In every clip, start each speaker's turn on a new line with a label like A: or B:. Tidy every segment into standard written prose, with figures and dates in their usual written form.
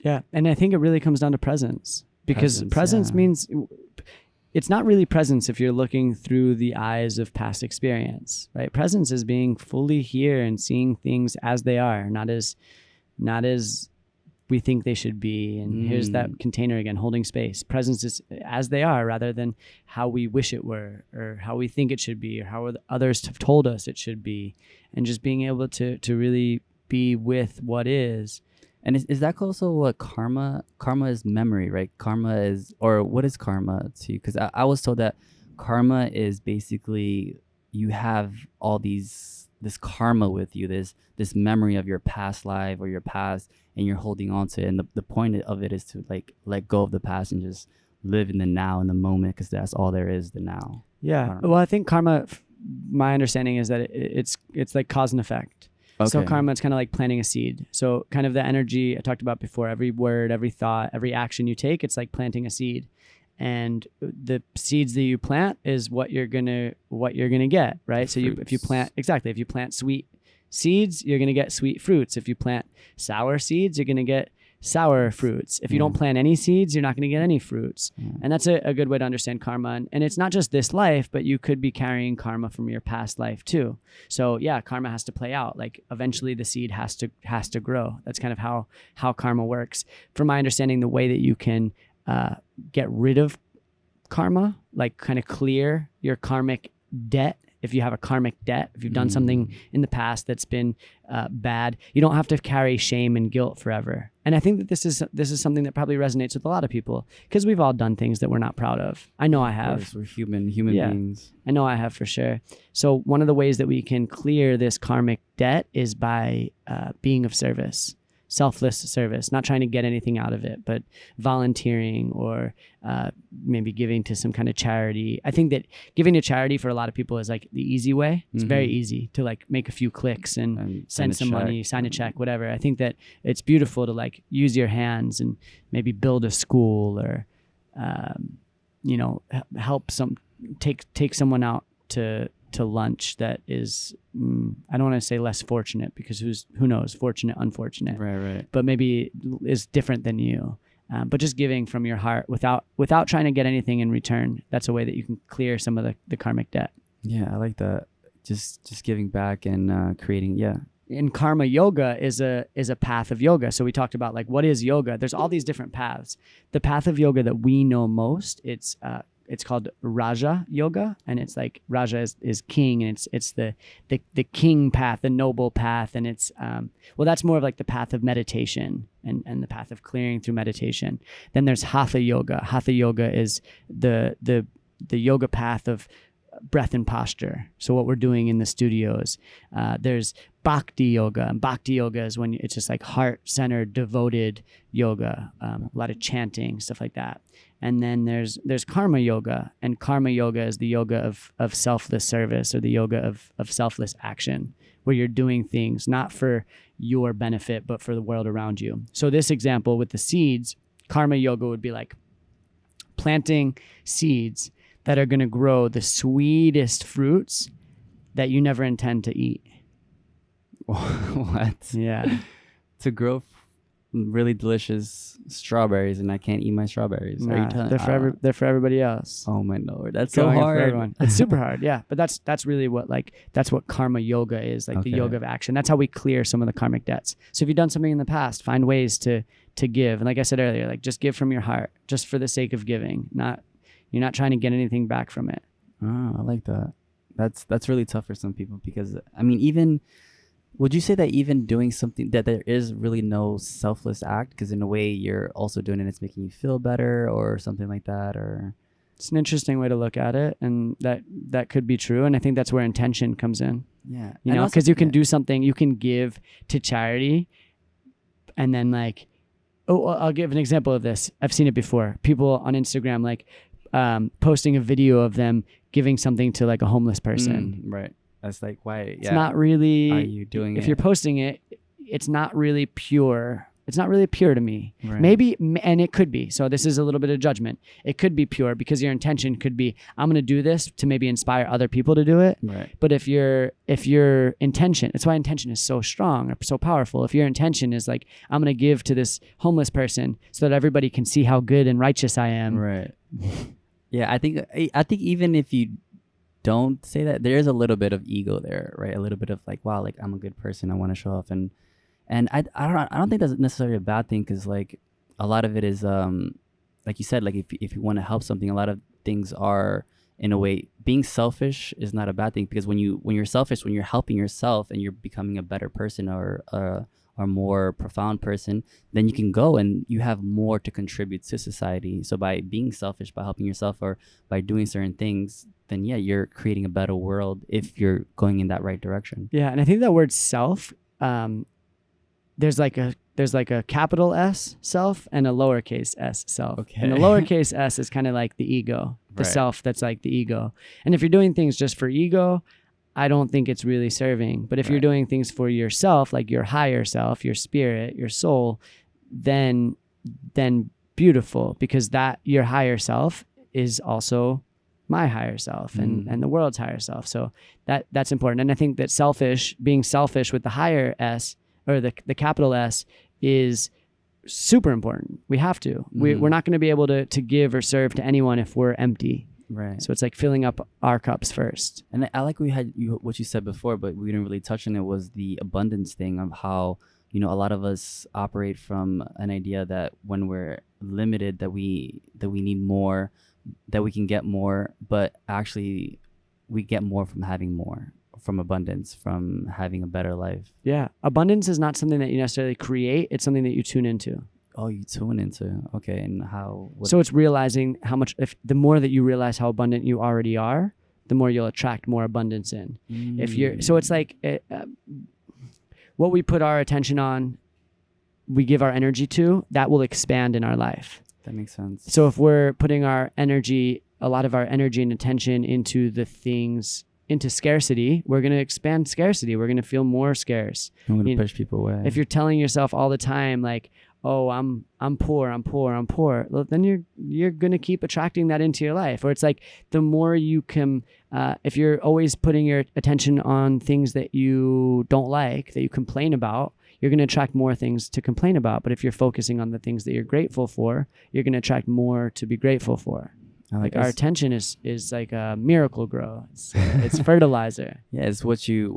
A: Yeah. And I think it really comes down to presence, because presence
B: yeah.
A: means it's not really presence if you're looking through the eyes of past experience, right? Presence is being fully here and seeing things as they are, not as we think they should be. And here's that container again, holding space. Presence is as they are rather than how we wish it were, or how we think it should be, or how others have told us it should be. And just being able to really be with what is.
B: And is that also what karma is? Memory, right? Karma is, or what is karma to you? Because I was told that karma is basically you have all this karma with you, this memory of your past life or your past, and you're holding on to it. And the point of it is to like let go of the past and just live in the now, in the moment, because that's all there is, the now.
A: Yeah. Well, I think karma, my understanding is that it's like cause and effect. Okay. So karma, it's kind of like planting a seed. So kind of the energy I talked about before, every word, every thought, every action you take, it's like planting a seed. And the seeds that you plant is what you're gonna get, right? So if you plant sweet seeds, you're gonna get sweet fruits. If you plant sour seeds, you're gonna get sour fruits. If you don't plant any seeds, you're not going to get any fruits. And that's a good way to understand karma. And it's not just this life, but you could be carrying karma from your past life too. So yeah, karma has to play out. Like eventually the seed has to grow. That's kind of how karma works. From my understanding, the way that you can get rid of karma, like kind of clear your karmic debt. If you have a karmic debt, if you've done something in the past that's been bad, you don't have to carry shame and guilt forever. And I think that this is something that probably resonates with a lot of people, because we've all done things that we're not proud of. I know I have.
B: Of course, we're human beings.
A: I know I have for sure. So one of the ways that we can clear this karmic debt is by being of service. Selfless service, not trying to get anything out of it, but volunteering or maybe giving to some kind of charity. I think that giving to charity for a lot of people is like the easy way. It's very easy to like make a few clicks and send some money, sign a check, whatever. I think that it's beautiful to like use your hands and maybe build a school or, help take someone out to lunch that is, I don't want to say less fortunate, because who knows, fortunate, unfortunate,
B: right,
A: but maybe is different than you. But just giving from your heart without trying to get anything in return. That's a way that you can clear some of the karmic debt.
B: Yeah, I like that. Just giving back and creating. Yeah.
A: And karma yoga is a path of yoga. So we talked about like, what is yoga? There's all these different paths. The path of yoga that we know most, it's called Raja Yoga, and it's like Raja is king, and it's the king path, the noble path, and it's that's more of like the path of meditation and the path of clearing through meditation. Then there's Hatha Yoga. Hatha Yoga is the yoga path of breath and posture. So what we're doing in the studios. There's Bhakti Yoga, and Bhakti Yoga is when it's just like heart-centered, devoted yoga, a lot of chanting, stuff like that. And then there's Karma Yoga, and Karma Yoga is the yoga of selfless service, or the yoga of selfless action, where you're doing things not for your benefit, but for the world around you. So this example with the seeds, Karma Yoga would be like planting seeds that are going to grow the sweetest fruits that you never intend to eat.
B: What?
A: Yeah.
B: To grow really delicious strawberries, and I can't eat my strawberries.
A: Nah,
B: Are you telling?
A: they're for everybody else.
B: Oh my Lord, that's so
A: Going for
B: hard.
A: everyone. It's super hard, yeah. But that's really what karma yoga is, like the yoga of action. That's how we clear some of the karmic debts. So if you've done something in the past, find ways to give. And like I said earlier, like just give from your heart, just for the sake of giving. You're not trying to get anything back from it.
B: Oh, I like that. That's really tough for some people, because I mean, even would you say that even doing something that there is really no selfless act, because in a way you're also doing it, it's making you feel better or something like that? Or
A: it's an interesting way to look at it, and that could be true. And I think that's where intention comes in.
B: Yeah,
A: because you can do something, you can give to charity, and then like, I'll give an example of this. I've seen it before. People on Instagram like posting a video of them giving something to like a homeless person.
B: Right. That's like, why?
A: It's not really.
B: Are you doing
A: if
B: it?
A: you're posting it, it's not really pure it's not really pure to me.
B: Right.
A: Maybe, and it could be. So this is a little bit of judgment. It could be pure because your intention could be, I'm going to do this to maybe inspire other people to do it.
B: Right.
A: But if your intention, that's why intention is so strong or so powerful. If your intention is like, I'm going to give to this homeless person so that everybody can see how good and righteous I am.
B: Right. Yeah, I think even if you don't say that, there is a little bit of ego there, right? A little bit of like, wow, like I'm a good person, I want to show off, and I don't think that's necessarily a bad thing, because like a lot of it is like you said, like if you want to help something, a lot of things are, in a way, being selfish is not a bad thing, because when you're selfish, when you're helping yourself and you're becoming a better person or more profound person, then you can go and you have more to contribute to society. So by being selfish, by helping yourself, or by doing certain things, then yeah, you're creating a better world if you're going in that right direction.
A: Yeah, and I think that word self, there's like a capital S self and a lowercase s self.
B: Okay.
A: And the lowercase s is kind of like the ego, the
B: Right.
A: self that's like the ego. And if you're doing things just for ego, I don't think it's really serving. But if you're
B: Right.
A: doing things for yourself, like your higher self, your spirit, your soul, then beautiful, because that your higher self is also my higher self and the world's higher self. So that's important. And I think that being selfish with the higher S or the capital S is super important. We have to. We're not going to be able to give or serve to anyone if we're empty.
B: Right.
A: So it's like filling up our cups first.
B: And I like what you said before, but we didn't really touch on it, was the abundance thing of how, a lot of us operate from an idea that when we're limited, that we need more, that we can get more, but actually we get more from having more, from abundance, from having a better life.
A: Yeah. Abundance is not something that you necessarily create. It's something that you tune into.
B: Oh, you tune into. Okay. And how?
A: So it's realizing how much, the more that you realize how abundant you already are, the more you'll attract more abundance in. So it's like what we put our attention on, we give our energy to, that will expand in our life.
B: That makes sense.
A: So if we're putting a lot of our energy and attention into into scarcity, we're going to expand scarcity. We're going to feel more scarce.
B: I'm going to push people away.
A: If you're telling yourself all the time, like, oh, I'm poor, well, then you're going to keep attracting that into your life. Or it's like the more you can, if you're always putting your attention on things that you don't like, that you complain about, you're going to attract more things to complain about. But if you're focusing on the things that you're grateful for, you're going to attract more to be grateful for. Like our attention is like a miracle grow. It's fertilizer.
B: Yeah, it's what you're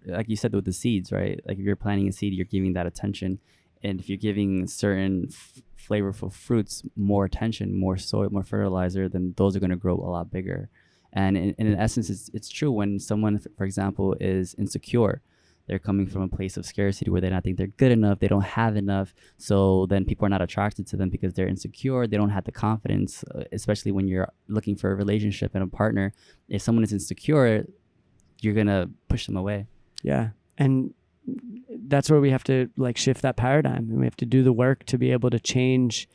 B: like you said with the seeds, right? Like if you're planting a seed, you're giving that attention. And if you're giving certain flavorful fruits more attention, more soil, more fertilizer, then those are going to grow a lot bigger. And in essence, it's true when someone, for example, is insecure. They're coming from a place of scarcity where they don't think they're good enough. They don't have enough. So then people are not attracted to them because they're insecure. They don't have the confidence, especially when you're looking for a relationship and a partner. If someone is insecure, you're going to push them away.
A: Yeah. And that's where we have to like shift that paradigm, and we have to do the work to be able to change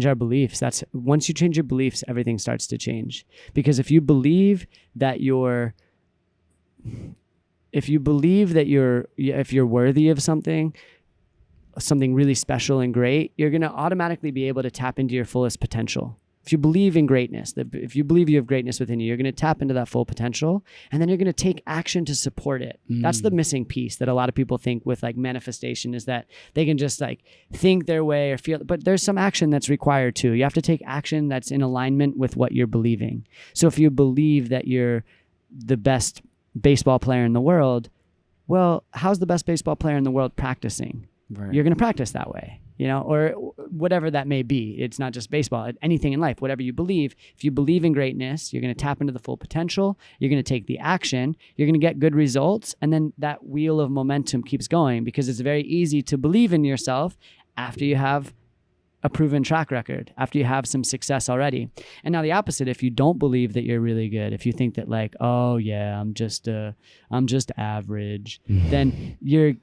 A: our beliefs. That's once you change your beliefs, everything starts to change. Because if you believe that if you're worthy of something really special and great, you're going to automatically be able to tap into your fullest potential. If you believe in greatness, if you believe you have greatness within you, you're going to tap into that full potential, and then you're going to take action to support it. That's the missing piece that a lot of people think with like manifestation, is that they can just like think their way or feel, but there's some action that's required too. You have to take action that's in alignment with what you're believing. So if you believe that you're the best baseball player in the world, well, how's the best baseball player in the world practicing?
B: Right.
A: You're going to practice that way, or whatever that may be. It's not just baseball, anything in life, whatever you believe. If you believe in greatness, you're going to tap into the full potential. You're going to take the action. You're going to get good results. And then that wheel of momentum keeps going, because it's very easy to believe in yourself after you have a proven track record, after you have some success already. And now the opposite, if you don't believe that you're really good, if you think that like, oh yeah, I'm just average, then your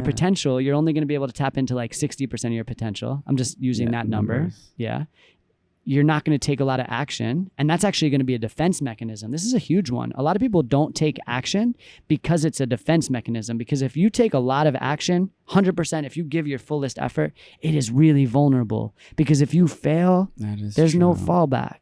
A: potential, you're only going to be able to tap into like 60% of your potential. I'm just using that number.
B: Numbers.
A: Yeah. you're not going to take a lot of action. And that's actually going to be a defense mechanism. This is a huge one. A lot of people don't take action because it's a defense mechanism. Because if you take a lot of action, 100%, if you give your fullest effort, it is really vulnerable. Because if you fail, there's no fallback.